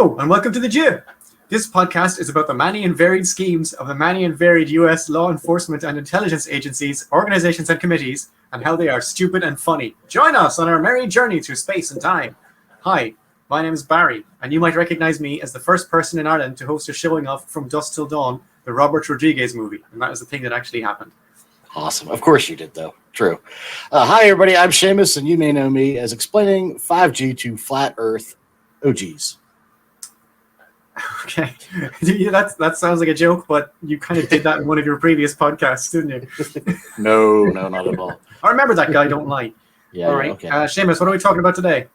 Hello, and welcome to The Jib. This podcast is about the many and varied schemes of the many and varied U.S. law enforcement and intelligence agencies, organizations, and committees, and how they are stupid and funny. Join us on our merry journey through space and time. Hi, my name is Barry, and you might recognize me as the first person in Ireland to host a showing of From Dusk Till Dawn, the Robert Rodriguez movie, and that was the thing that actually happened. Awesome. Of course you did, though. True. Hi, everybody. I'm Seamus, and you may know me as explaining 5G to flat Earth OGs. Okay, that sounds like a joke, but you kind of did that in one of your previous podcasts, didn't you? No, not at all. I remember that guy, don't lie. Yeah, all right. Okay. Seamus, what are we talking about today?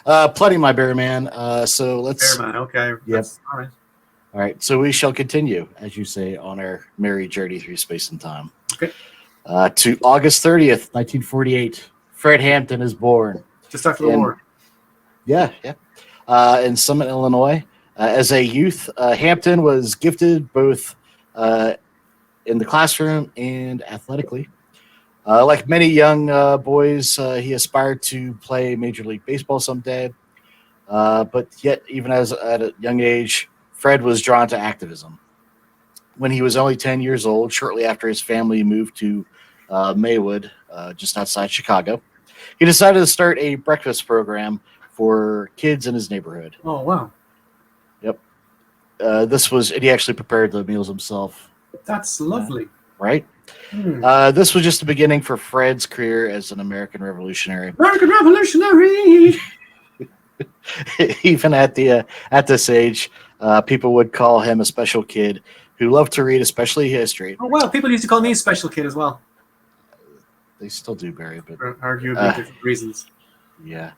Plenty, my bear man. So let's... Bear man, okay. Yep. All right. All right, so we shall continue, as you say, on our merry journey through space and time. Okay. To August 30th, 1948, Fred Hampton is born. Just after the war. Yeah. In Summit, Illinois. As a youth, Hampton was gifted both in the classroom and athletically. Like many young boys, he aspired to play Major League Baseball someday. But yet, even at a young age, Fred was drawn to activism. When he was only 10 years old, shortly after his family moved to Maywood, just outside Chicago, he decided to start a breakfast program for kids in his neighborhood. Oh, wow. Yep. He actually prepared the meals himself. That's lovely. Right? This was just the beginning for Fred's career as an American revolutionary. American revolutionary! Even at this age, people would call him a special kid who loved to read, especially history. Oh, well, people used to call me a special kid as well. They still do, Barry, but for arguably different reasons. Yeah.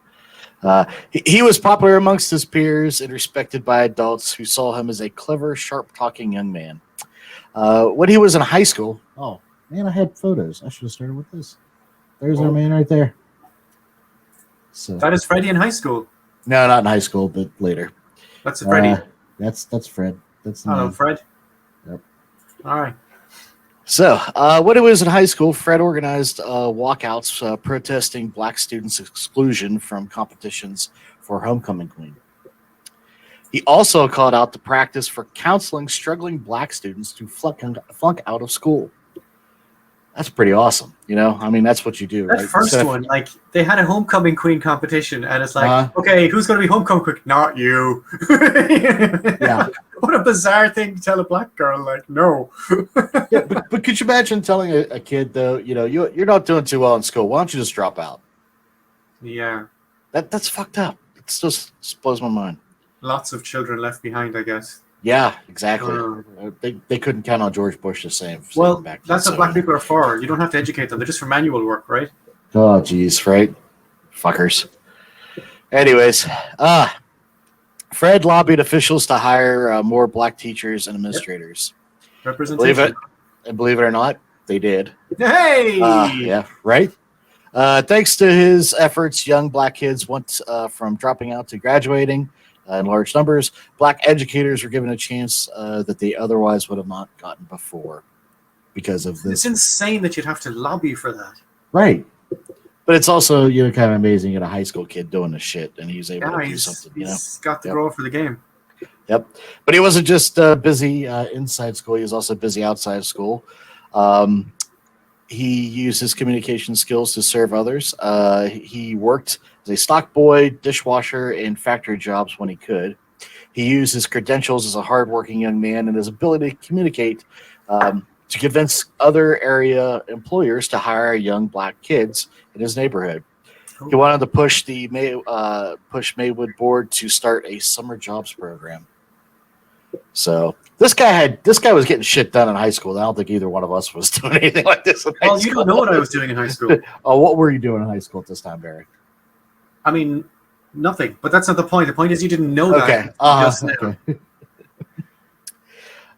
He was popular amongst his peers and respected by adults who saw him as a clever, sharp-talking young man. When he was in high school... Oh, man, I had photos. I should have started with this. There's our man right there. So that is Freddie in high school. No, not in high school, but later. That's Freddie. That's Fred. That's Hello, Fred. Yep. All right. So, when he was in high school, Fred organized walkouts protesting black students' exclusion from competitions for homecoming queen. He also called out to practice for counseling struggling black students to flunk out of school. That's pretty awesome. I mean, that's what you do. That right? first one, like, they had a homecoming queen competition, and it's like, okay, who's going to be homecoming queen? Not you. Yeah. What a bizarre thing to tell a black girl, like, no. Yeah, but could you imagine telling a kid, though, you're not doing too well in school. Why don't you just drop out? Yeah. That's fucked up. It just blows my mind. Lots of children left behind, I guess. Yeah, exactly. They couldn't count on George Bush the same. Well, back that's what black people are for. You don't have to educate them. They're just for manual work, right? Oh, geez, right? Fuckers. Anyways, Fred lobbied officials to hire more black teachers and administrators. Yep. Representation. Believe it or not, they did. Hey! Yeah, right? Thanks to his efforts, young black kids went from dropping out to graduating in large numbers. Black educators were given a chance that they otherwise would have not gotten before because of this. It's insane that you'd have to lobby for that. Right. But it's also, kind of amazing at a high school kid doing this shit, and he's able to do something, He's got the grow for the game. Yep. But he wasn't just busy inside school. He was also busy outside of school. He used his communication skills to serve others. He worked as a stock boy, dishwasher, and factory jobs when he could. He used his credentials as a hardworking young man and his ability to communicate to convince other area employers to hire young black kids in his neighborhood. Cool. He wanted to push the Maywood board to start a summer jobs program. So this guy was getting shit done in high school. I don't think either one of us was doing anything like this in high school. You don't know what I was doing in high school. Oh, what were you doing in high school at this time, Barry? I mean, nothing. But that's not the point. The point is you didn't know that. Okay. Just now.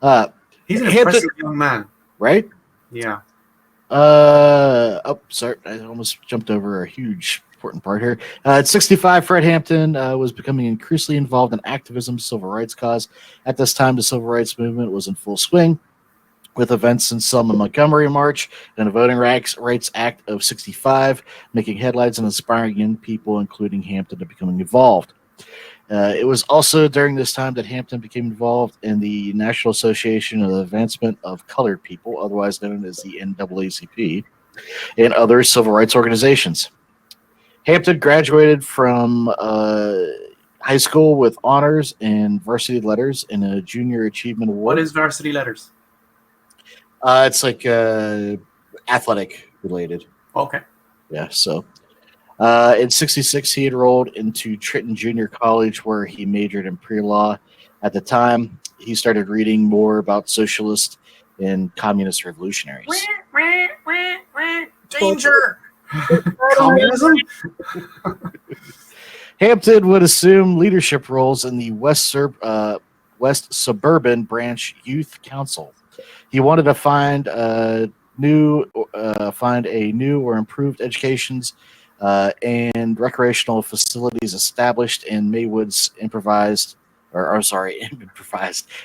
Okay. He's an impressive young man. Right? Yeah. Sorry. I almost jumped over a huge important part here. At 65, Fred Hampton was becoming increasingly involved in activism, civil rights cause. At this time, the civil rights movement was in full swing, with events in Selma Montgomery March and the Voting Rights Act of 65 making headlines and inspiring young people, including Hampton, to becoming involved. It was also during this time that Hampton became involved in the National Association of the Advancement of Colored People, otherwise known as the NAACP, and other civil rights organizations. Hampton graduated from high school with honors and varsity letters and a junior achievement award. What is varsity letters? It's like athletic related. Okay. Yeah, so in 66, he enrolled into Trenton Junior College, where he majored in pre-law. At the time, he started reading more about socialist and communist revolutionaries. Danger! Communism? Hampton would assume leadership roles in the West Suburban Branch Youth Council. He wanted to find a new or improved educations and recreational facilities established in Maywood's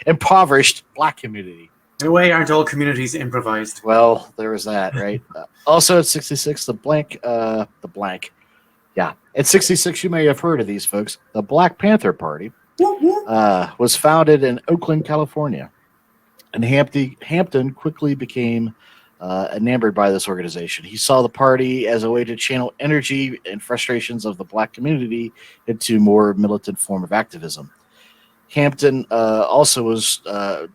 impoverished black community. In a way, aren't all communities improvised? Well, there was that, right? Also at 66, at 66, you may have heard of these folks. The Black Panther Party was founded in Oakland, California. And Hampton quickly became enamored by this organization. He saw the party as a way to channel energy and frustrations of the black community into a more militant form of activism. Hampton also was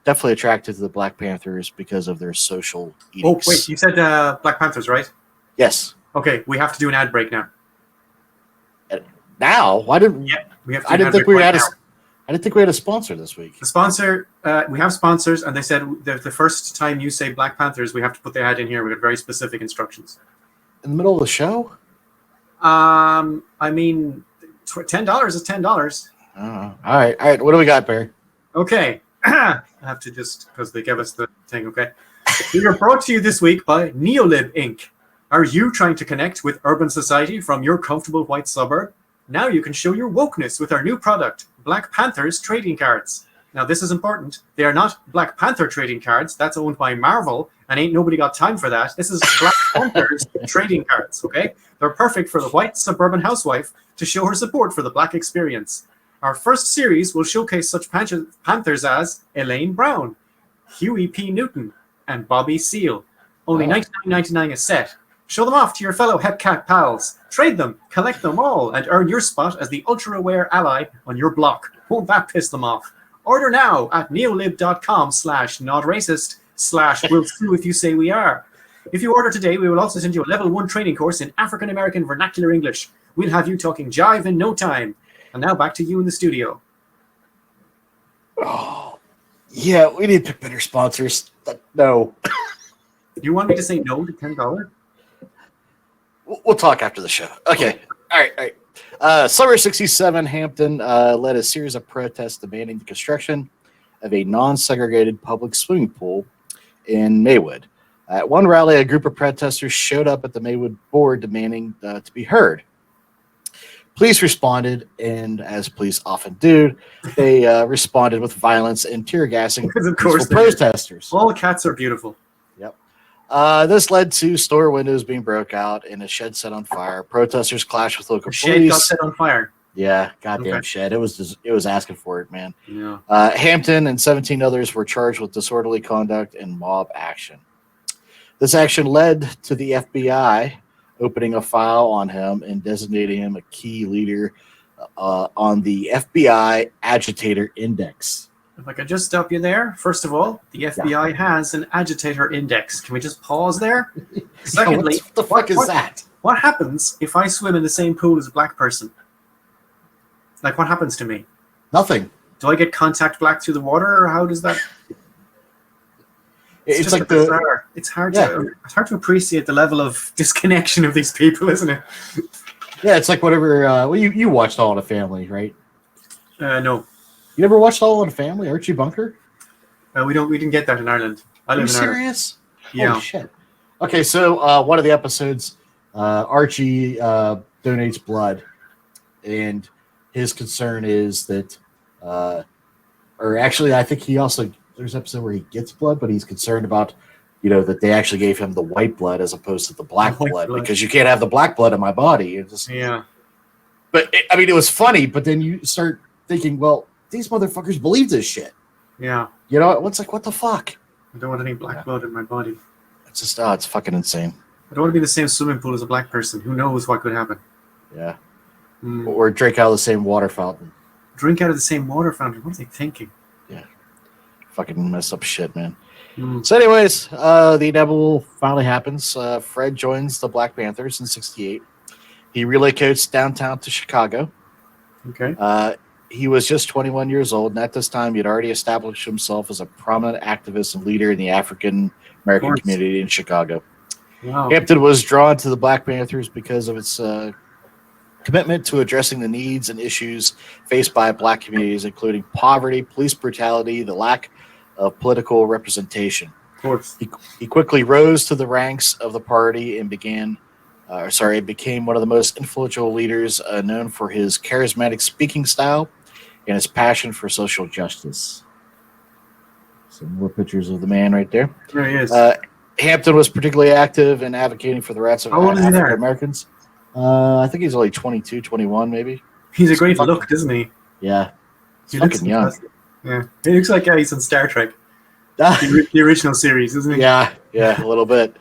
definitely attracted to the Black Panthers because of their social edicts. Oh, wait, you said Black Panthers, right? Yes. Okay, we have to do an ad break now. Now? Why didn't? Yeah, we have to. I didn't think we had. I didn't think we had a sponsor this week. The sponsor, we have sponsors, and they said the first time you say Black Panthers, we have to put the ad in here. We have very specific instructions. In the middle of the show? I mean, $10 is $10. All right. What do we got, Barry? Okay, I have to just because they gave us the thing. Okay, we are brought to you this week by Neolib Inc. Are you trying to connect with urban society from your comfortable white suburb? Now you can show your wokeness with our new product, Black Panthers trading cards. Now this is important. They are not Black Panther trading cards. That's owned by Marvel, and ain't nobody got time for that. This is Black Panthers trading cards, okay? They're perfect for the white suburban housewife to show her support for the black experience. Our first series will showcase such Panthers as Elaine Brown, Huey P. Newton, and Bobby Seale. Only $99.99 a set. Show them off to your fellow Hepcat pals. Trade them, collect them all, and earn your spot as the ultra-aware ally on your block. Won't that piss them off? Order now at neolib.com/notracist/we'll sue if you say we are. If you order today, we will also send you a level 1 training course in African American vernacular English. We'll have you talking jive in no time. And now back to you in the studio. Oh, yeah, we need to pick better sponsors. No. You want me to say no to $10? We'll talk after the show. Okay. All right. Summer 67, Hampton led a series of protests demanding the construction of a non-segregated public swimming pool in Maywood. At one rally, a group of protesters showed up at the Maywood board demanding to be heard. Police responded, and as police often do, they responded with violence and tear gassing peaceful protesters. All cats are beautiful. Yep. This led to store windows being broke out and a shed set on fire. Protesters clashed with local police. Shed got set on fire. Yeah, goddamn shed. It was asking for it, man. Yeah. Hampton and 17 others were charged with disorderly conduct and mob action. This action led to the FBI opening a file on him and designating him a key leader on the FBI Agitator Index. If I could just stop you there. First of all, the FBI has an agitator index. Can we just pause there? Secondly, what the fuck is that? What happens if I swim in the same pool as a black person? Like, what happens to me? Nothing. Do I get contact black through the water, or how does that? It's like it's hard to appreciate the level of disconnection of these people, isn't it? Yeah, it's like whatever. You watched All in the Family, right? No. You never watched All in the Family, Archie Bunker? We didn't get that in Ireland. Are you serious? Yeah. Holy shit. Okay, so one of the episodes, Archie donates blood, and his concern is that, or actually, I think he also. There's an episode where he gets blood, but he's concerned about, that they actually gave him the white blood as opposed to the black blood because you can't have the black blood in my body. Yeah. But it was funny. But then you start thinking, well, these motherfuckers believe this shit. Yeah. You know, what the fuck? I don't want any black blood in my body. It's just, it's fucking insane. I don't want to be in the same swimming pool as a black person. Who knows what could happen? Yeah. Mm. Or drink out of the same water fountain. Drink out of the same water fountain. What are they thinking? Yeah. Fucking messed up shit, man. Mm. So anyways, the inevitable finally happens. Fred joins the Black Panthers in 1968. He relocates downtown to Chicago. Okay. He was just 21 years old, and at this time, he had already established himself as a prominent activist and leader in the African American community in Chicago. Wow. Hampton was drawn to the Black Panthers because of its commitment to addressing the needs and issues faced by Black communities, including poverty, police brutality, the lack of political representation. Of course. He quickly rose to the ranks of the party and became one of the most influential leaders, known for his charismatic speaking style and his passion for social justice. Some more pictures of the man right there. There he is. Hampton was particularly active in advocating for the rights of African Americans. I think he's only 22, 21 maybe. He's a great look, isn't he? Yeah. He looks fucking young. Yeah. He looks like he's on Star Trek. The original series, isn't he? Yeah, a little bit.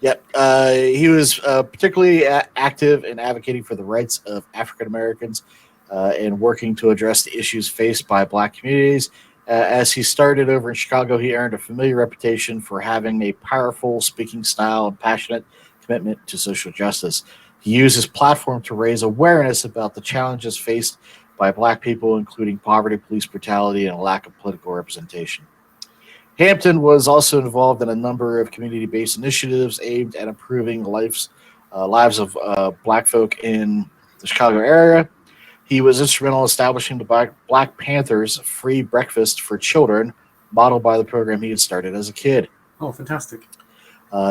He was particularly active in advocating for the rights of African Americans and working to address the issues faced by Black communities. As he started over in Chicago, he earned a familiar reputation for having a powerful speaking style and passionate commitment to social justice. He used his platform to raise awareness about the challenges faced by Black people, including poverty, police brutality, and a lack of political representation. Hampton was also involved in a number of community-based initiatives aimed at improving lives of Black folk in the Chicago area. He was instrumental in establishing the Black Panthers free breakfast for children, modeled by the program he had started as a kid. Oh, fantastic.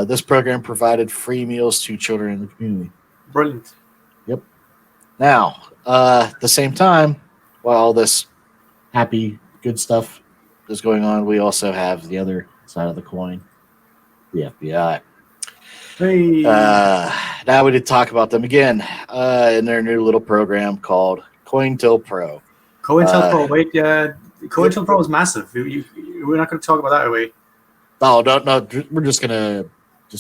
This program provided free meals to children in the community. Brilliant. Yep. Now, at the same time, while all this happy, good stuff is going on, we also have the other side of the coin, the FBI. Hey. Now we need to talk about them again in their new little program called COINTELPRO. COINTELPRO, wait, COINTELPRO is massive. We're not going to talk about that, are we? No, we're just going to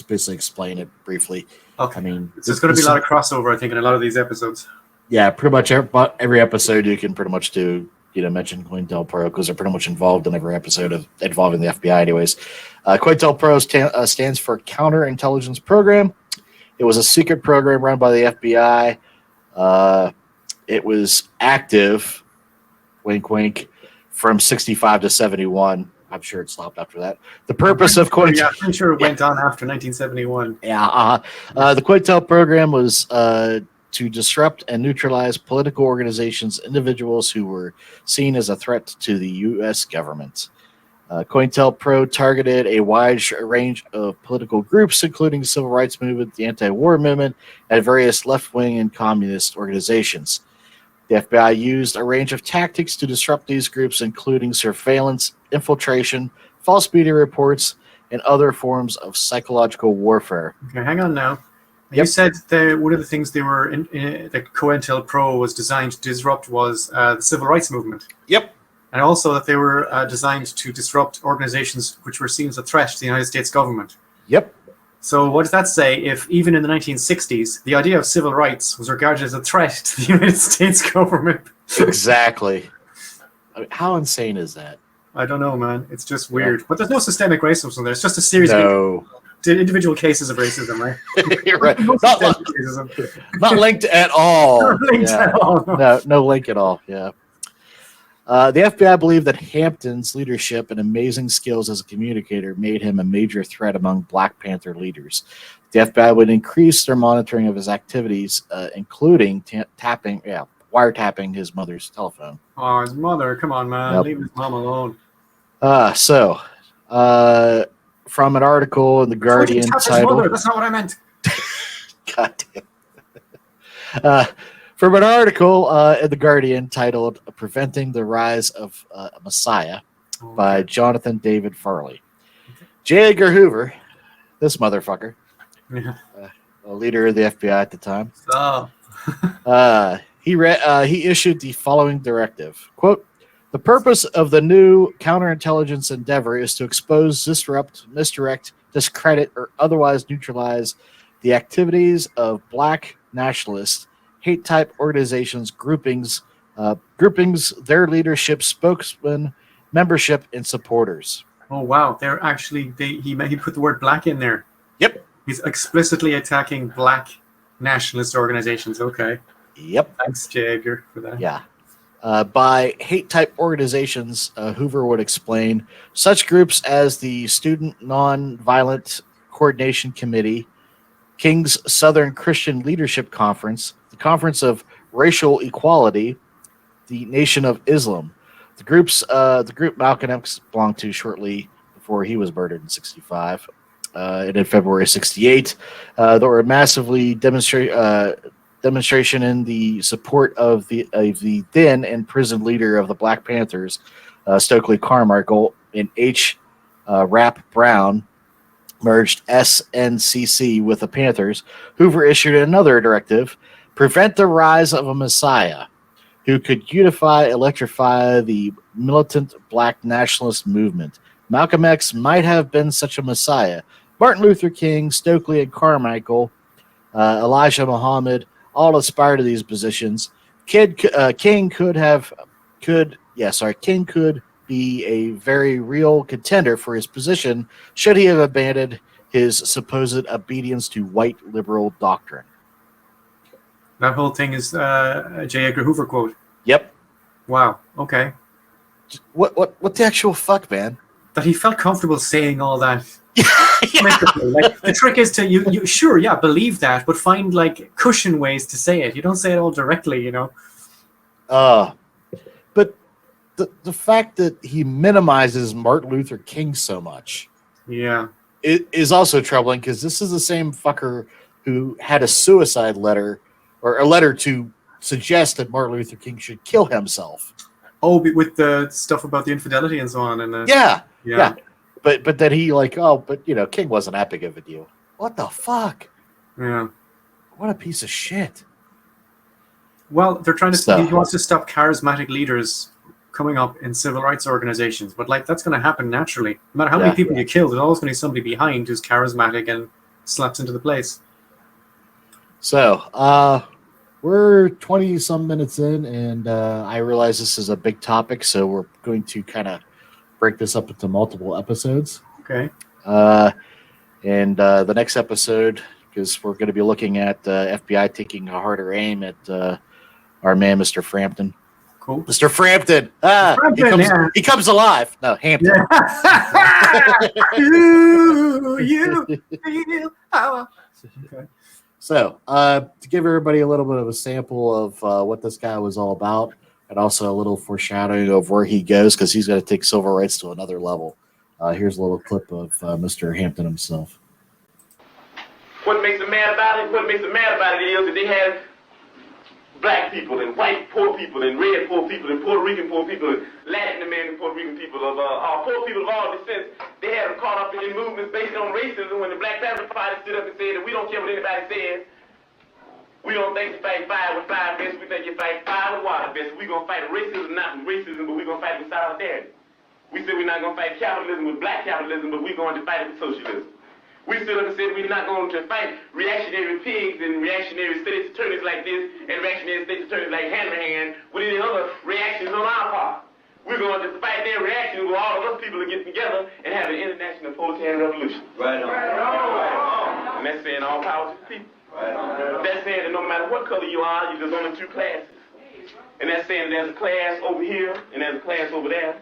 basically explain it briefly. Okay. I mean, there's going to be a lot of crossover, I think, in a lot of these episodes. Yeah, pretty much every episode you can pretty much do, mention COINTELPRO because they're pretty much involved in every episode involving the FBI anyways. COINTELPRO stands for Counterintelligence Program. It was a secret program run by the FBI. It was active, wink, wink, from 65 to 71. I'm sure it stopped after that. The purpose of COINTELPRO... Yeah, I'm sure it went on after 1971. Yeah, the COINTELPRO program was... to disrupt and neutralize political organizations, individuals who were seen as a threat to the U.S. government. COINTELPRO targeted a wide range of political groups, including the Civil Rights Movement, the Anti-War Movement, and various left-wing and communist organizations. The FBI used a range of tactics to disrupt these groups, including surveillance, infiltration, false media reports, and other forms of psychological warfare. Okay, hang on now. Yep. You said that one of the things that COINTELPRO was designed to disrupt was the Civil Rights Movement. Yep. And also that they were designed to disrupt organizations which were seen as a threat to the United States government. Yep. So what does that say if even in the 1960s, the idea of civil rights was regarded as a threat to the United States government? Exactly. I mean, how insane is that? I don't know, man. It's just weird. But there's no systemic racism there. It's just a series of individual cases of racism, right? You're right. Not linked at all. Not linked at all. No link at all. Yeah. The FBI believed that Hampton's leadership and amazing skills as a communicator made him a major threat among Black Panther leaders. The FBI would increase their monitoring of his activities, including wiretapping his mother's telephone. Oh, his mother! Come on, man, Yep. Leave his mom alone. From an article in the Guardian titled... That's not what I meant. God damn. From an article in the Guardian titled "Preventing the Rise of a Messiah" by Jonathan David Farley. J. Edgar Hoover, this motherfucker, a leader of the FBI at the time, He issued the following directive. Quote, the purpose of the new counterintelligence endeavor is to expose, disrupt, misdirect, discredit, or otherwise neutralize the activities of black nationalists, hate-type organizations, groupings, their leadership, spokesmen, membership, and supporters. Oh wow, they're actually he put the word black in there. Yep. He's explicitly attacking black nationalist organizations. Okay. Yep. Thanks, J. Edgar, for that. Yeah. By hate-type organizations, Hoover would explain, such groups as the Student Nonviolent Coordination Committee, King's Southern Christian Leadership Conference, the Conference of Racial Equality, the Nation of Islam. The group Malcolm X belonged to shortly before he was murdered in 1965. And in February 1968, there were massively demonstration in the support of the then imprisoned leader of the Black Panthers, Stokely Carmichael, and H. Rap Brown merged SNCC with the Panthers. Hoover issued another directive: prevent the rise of a messiah who could electrify the militant black nationalist movement. Malcolm X might have been such a messiah. Martin Luther King, Stokely, and Carmichael, Elijah Muhammad, all aspire to these positions. King could be a very real contender for his position should he have abandoned his supposed obedience to white liberal doctrine. That whole thing is a J. Edgar Hoover quote. Yep. Wow. Okay. What the actual fuck, man? That he felt comfortable saying all that. Yeah. Like, the trick is to you sure, yeah, believe that, but find like cushion ways to say it. You don't say it all directly, you know. But the fact that he minimizes Martin Luther King so much, yeah, it is also troubling, because this is the same fucker who had a suicide letter, or a letter to suggest that Martin Luther King should kill himself. Oh, with the stuff about the infidelity and so on, and yeah. yeah. But then he King wasn't that big of a deal. What the fuck? Yeah. What a piece of shit. Well, they're trying to. He wants to stop charismatic leaders coming up in civil rights organizations, but like that's going to happen naturally. No matter how many people you kill, there's always going to be somebody behind who's charismatic and slaps into the place. So, we're 20 some minutes in, and I realize this is a big topic, so we're going to kind of break this up into multiple episodes. Okay. And the next episode, because we're going to be looking at FBI taking a harder aim at our man, Mr. Frampton. Cool. Mr. Frampton. He comes alive. No, Hampton. Yeah. You feel how... Okay. So, to give everybody a little bit of a sample of what this guy was all about, and also a little foreshadowing of where he goes, because he's going to take civil rights to another level. Here's a little clip of Mr. Hampton himself. What makes them mad about it? What makes them mad about it is that they have black people and white poor people and red poor people and Puerto Rican poor people and Latin American Puerto Rican people of poor people of all descents. They had them caught up in movements based on racism when the Black Panther Party stood up and said that we don't care what anybody says. We don't think you fight fire with fire best. We think you fight fire with water best. We're going to fight racism, not with racism, but we're going to fight with solidarity. We said we're not going to fight capitalism with black capitalism, but we're going to fight it with socialism. We stood up and said we're not going to fight reactionary pigs and reactionary state's attorneys like this and reactionary state's attorneys like Hanrahan with any other reactions on our part. We're going to fight their reactions with all of us people to get together and have an international proletarian revolution. Right on. Right on. And that's saying all power to the people. Right on. That's saying that no matter what color you are, there's only two classes. And that's saying there's a class over here and there's a class over there.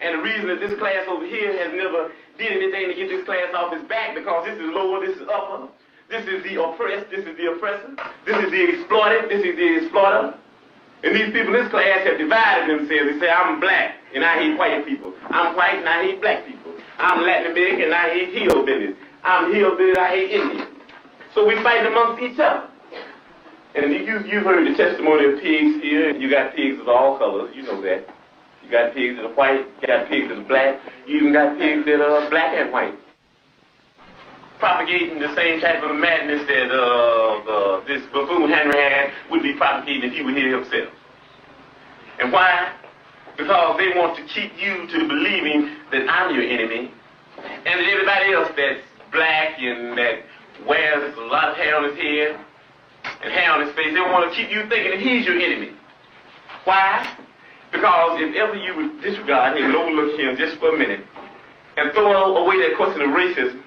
And the reason that this class over here has never did anything to get this class off its back, because this is lower, this is upper. This is the oppressed, this is the oppressor. This is the exploited, this is the exploiter. And these people in this class have divided themselves. They say, I'm black and I hate white people. I'm white and I hate black people. I'm Latin American and I hate hillbillies. I'm hillbilly and I hate Indians. So we fight amongst each other. And you've heard the testimony of pigs here. You got pigs of all colors, you know that. You got pigs that are white, you got pigs that are black, you even got pigs that are black and white. Propagating the same type of madness that this buffoon Hanrahan with be propagating if he were here himself. And why? Because they want to keep you to believing that I'm your enemy, and that everybody else that's black and that wears a lot of hair on his head and hair on his face, they want to keep you thinking that he's your enemy. Why? Because if ever you would disregard him and overlook him just for a minute and throw away that question of racism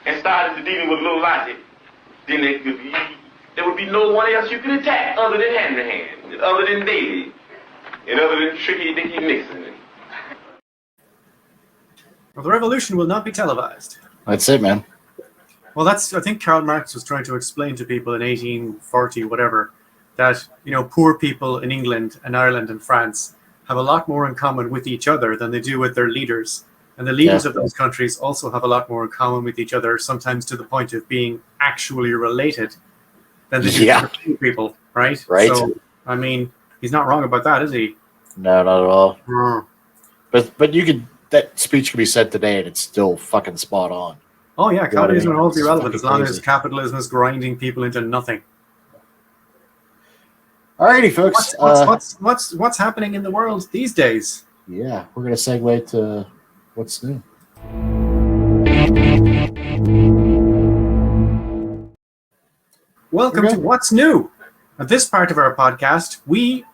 and start into dealing with a little logic, then there would be no one else you could attack other than Hanrahan, other than Davy, and other than Tricky Dicky Nixon. Well, the revolution will not be televised. That's it, man. Well, I think Karl Marx was trying to explain to people in 1840, whatever, that, poor people in England and Ireland and France have a lot more in common with each other than they do with their leaders. And the leaders of those countries also have a lot more in common with each other, sometimes to the point of being actually related than they do with poor people, right? Right. So, I mean, he's not wrong about that, is he? No, not at all. Mm. But that speech could be said today and it's still fucking spot on. Oh yeah, communism will always be relevant as long crazy. as capitalism is grinding people into nothing. Alrighty, folks. What's happening in the world these days? Yeah, we're gonna segue to what's new. Welcome to What's New. At this part of our podcast, we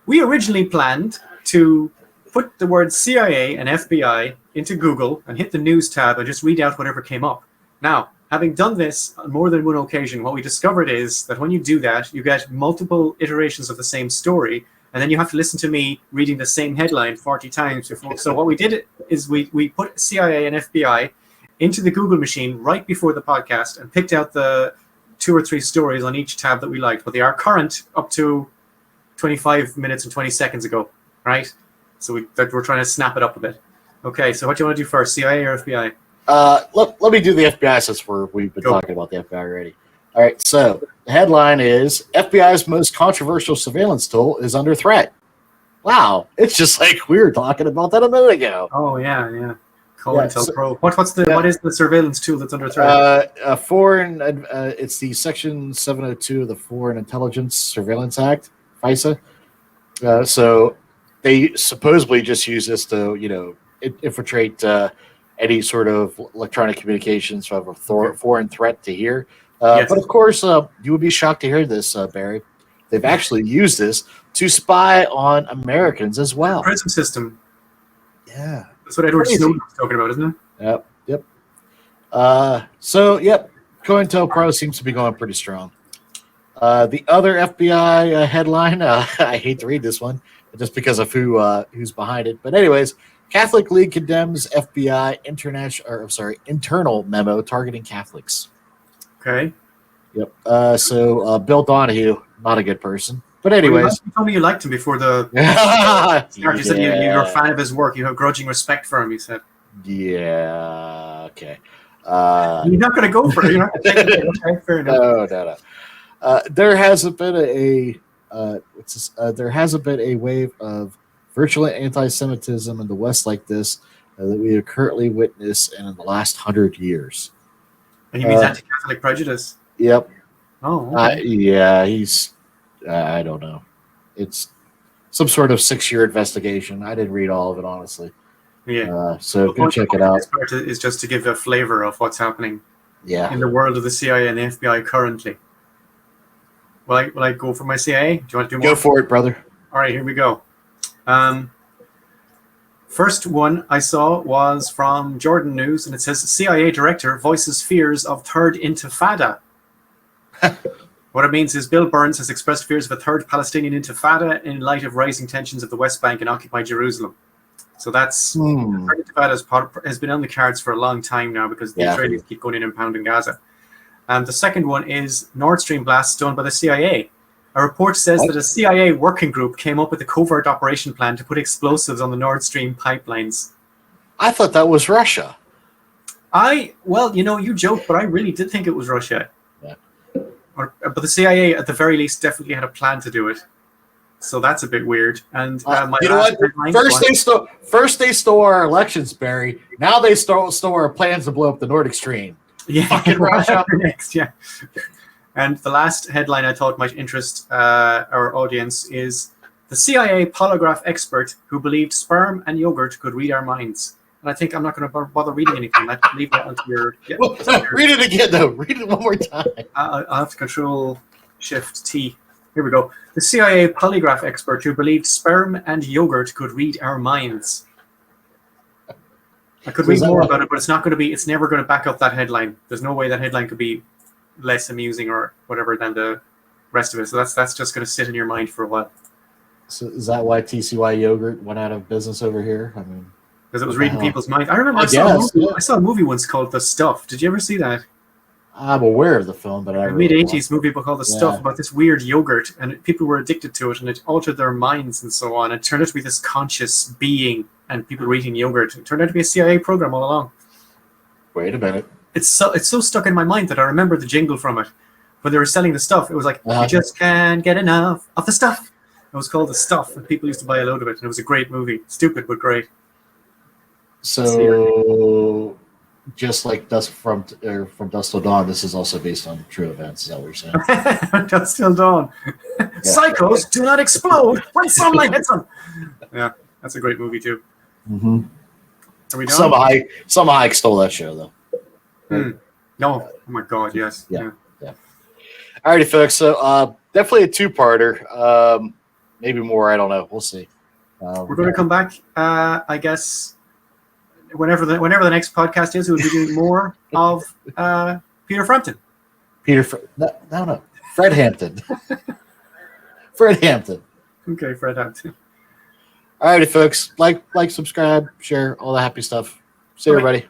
originally planned to put the words CIA and FBI into Google and hit the news tab and just read out whatever came up. Now, having done this on more than one occasion, what we discovered is that when you do that, you get multiple iterations of the same story, and then you have to listen to me reading the same headline 40 times before. So what we did is we put CIA and FBI into the Google machine right before the podcast and picked out the 2 or 3 stories on each tab that we liked, but they are current up to 25 minutes and 20 seconds ago, right? So we're trying to snap it up a bit. Okay, so what do you want to do first, CIA or FBI? Let me do the FBI since we've been talking about the FBI already. All right, so the headline is FBI's most controversial surveillance tool is under threat. Wow, it's just like we were talking about that a minute ago. Oh yeah. COINTELPRO. What is the surveillance tool that's under threat? It's the Section 702 of the Foreign Intelligence Surveillance Act, FISA. So they supposedly just use this to, infiltrate any sort of electronic communications from a foreign threat to here. But of course, you would be shocked to hear this, Barry. They've actually used this to spy on Americans as well. Prison system. Yeah. That's what Edward Snowden was talking about, isn't it? Yep. COINTELPRO seems to be going pretty strong. The other FBI headline, I hate to read this one, just because of who's behind it. But anyways, Catholic League condemns FBI internal memo targeting Catholics. Okay. Yep. Bill Donahue, not a good person. But anyways, you told me you liked him before the start. You said you're a fan of his work. You have grudging respect for him. You said. Yeah. Okay. You're not going to go for it. You're not going to take it. Okay, fair enough. No. There hasn't been there hasn't been a wave of virtual anti-Semitism in the West like this that we have currently witnessed in the last 100 years. And he means anti-Catholic prejudice. Yep. Oh. Okay. He's. I don't know. It's some sort of 6-year investigation. I didn't read all of it, honestly. Yeah. So go check it out. This part is just to give a flavor of what's happening. Yeah. In the world of the CIA and the FBI currently. Will I go for my CIA? Do you want to do more? Go for it, brother. All right, here we go. First one I saw was from Jordan News, and it says CIA director voices fears of third intifada. What it means is Bill Burns has expressed fears of a third Palestinian intifada in light of rising tensions of the West Bank and occupied Jerusalem. So that's third intifada has been on the cards for a long time now because the Israelis keep going in and pounding Gaza. The second one is Nord Stream blasts done by the CIA. A report says that a CIA working group came up with a covert operation plan to put explosives on the Nord Stream pipelines. I thought that was Russia. You joke, but I really did think it was Russia. Yeah. But the CIA, at the very least, definitely had a plan to do it. So that's a bit weird. And you know what? First they stole our elections, Barry. Now they stole our plans to blow up the Nordic Stream. Yeah, fucking Russia. Next, yeah. And the last headline I thought might interest our audience is the CIA polygraph expert who believed sperm and yogurt could read our minds. And I think I'm not going to bother reading anything. I'll leave that onto your... Yeah, Read it again, though. Read it one more time. I'll have to Control-Shift-T. Here we go. The CIA polygraph expert who believed sperm and yogurt could read our minds. I could read more about it, but it's never going to back up that headline. There's no way that headline could be less amusing or whatever than the rest of it. So that's just going to sit in your mind for a while. So is that why TCY yogurt went out of business over here? I mean, because it was reading people's minds. I remember I saw a movie once called The Stuff. Did you ever see that? I'm aware of the film, but I a mid-80s movie called The Stuff about this weird yogurt, and people were addicted to it, and it altered their minds and so on. It turned out to be this conscious being, and people were eating yogurt. It turned out to be a CIA program all along. Wait a minute. It's so stuck in my mind that I remember the jingle from it. When they were selling the stuff, it was like, you just can't get enough of the stuff. It was called The Stuff, and people used to buy a load of it, and it was a great movie. Stupid, but great. So, just like From Dusk Till Dawn, this is also based on true events. Is that what you're saying? Dusk Till Dawn. Yeah. Psychos do not explode when sunlight hits them. Yeah, that's a great movie too. Mm-hmm. Are we done? Some hike stole that show though. No, oh my God, yes. Yeah. Alrighty, folks. So definitely a two-parter. Maybe more. I don't know. We'll see. We're going to come back. I guess. Whenever the next podcast is, we'll be doing more of Peter Frampton. No. Fred Hampton. Fred Hampton. Okay, Fred Hampton. All righty, folks. Like, subscribe, share, all the happy stuff. See you, everybody.